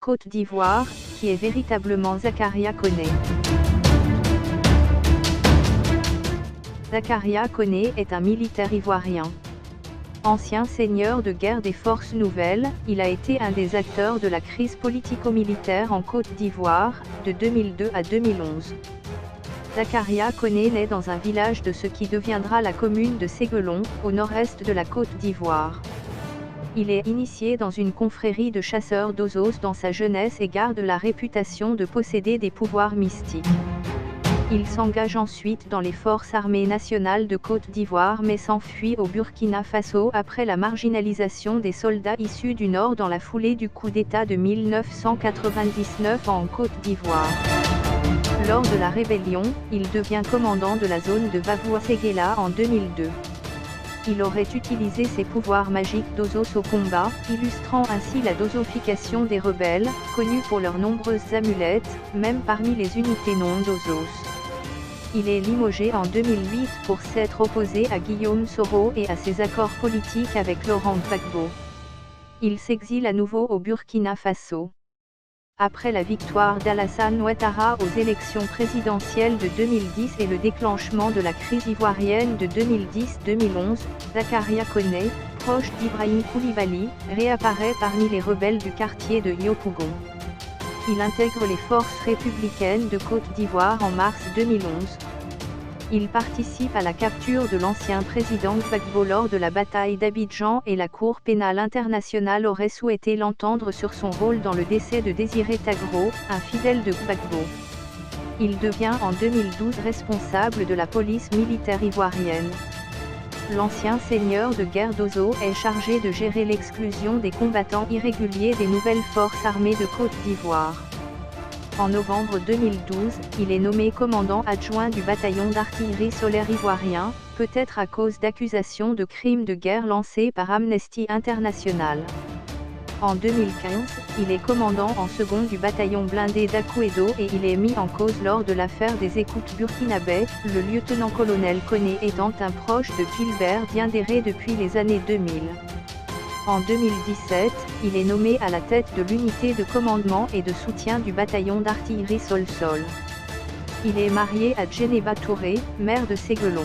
Côte d'Ivoire, qui est véritablement Zakaria Koné. Zakaria Koné est un militaire ivoirien. Ancien seigneur de guerre des Forces nouvelles, il a été un des acteurs de la crise politico-militaire en Côte d'Ivoire, de 2002 à 2011. Zakaria Koné naît dans un village de ce qui deviendra la commune de Séguelon, au nord-est de la Côte d'Ivoire. Il est initié dans une confrérie de chasseurs d'osos dans sa jeunesse et garde la réputation de posséder des pouvoirs mystiques. Il s'engage ensuite dans les forces armées nationales de Côte d'Ivoire mais s'enfuit au Burkina Faso après la marginalisation des soldats issus du Nord dans la foulée du coup d'État de 1999 en Côte d'Ivoire. Lors de la rébellion, il devient commandant de la zone de Vavua-Séguéla en 2002. Il aurait utilisé ses pouvoirs magiques d'osos au combat, illustrant ainsi la dosification des rebelles, connus pour leurs nombreuses amulettes, même parmi les unités non d'osos. Il est limogé en 2008 pour s'être opposé à Guillaume Soro et à ses accords politiques avec Laurent Gbagbo. Il s'exile à nouveau au Burkina Faso. Après la victoire d'Alassane Ouattara aux élections présidentielles de 2010 et le déclenchement de la crise ivoirienne de 2010-2011, Zakaria Koné, proche d'Ibrahim Koulibaly, réapparaît parmi les rebelles du quartier de Yopougon. Il intègre les forces républicaines de Côte d'Ivoire en mars 2011. Il participe à la capture de l'ancien président Gbagbo lors de la bataille d'Abidjan et la Cour pénale internationale aurait souhaité l'entendre sur son rôle dans le décès de Désiré Tagro, un fidèle de Gbagbo. Il devient en 2012 responsable de la police militaire ivoirienne. L'ancien seigneur de guerre d'Ozo est chargé de gérer l'exclusion des combattants irréguliers des nouvelles forces armées de Côte d'Ivoire. En novembre 2012, il est nommé commandant adjoint du bataillon d'artillerie solaire ivoirien, peut-être à cause d'accusations de crimes de guerre lancées par Amnesty International. En 2015, il est commandant en second du bataillon blindé d'Akouedo et il est mis en cause lors de l'affaire des écoutes burkinabè, le lieutenant-colonel Koné étant un proche de Gilbert Diendéré depuis les années 2000. En 2017, il est nommé à la tête de l'unité de commandement et de soutien du bataillon d'artillerie sol-sol. Il est marié à Djeneba Touré, maire de Séguelon.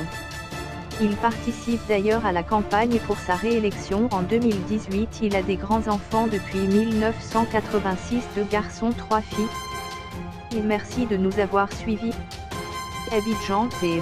Il participe d'ailleurs à la campagne pour sa réélection en 2018. Il a des grands-enfants depuis 1986, 2 garçons, 3 filles. Et merci de nous avoir suivis. Abidjan TV.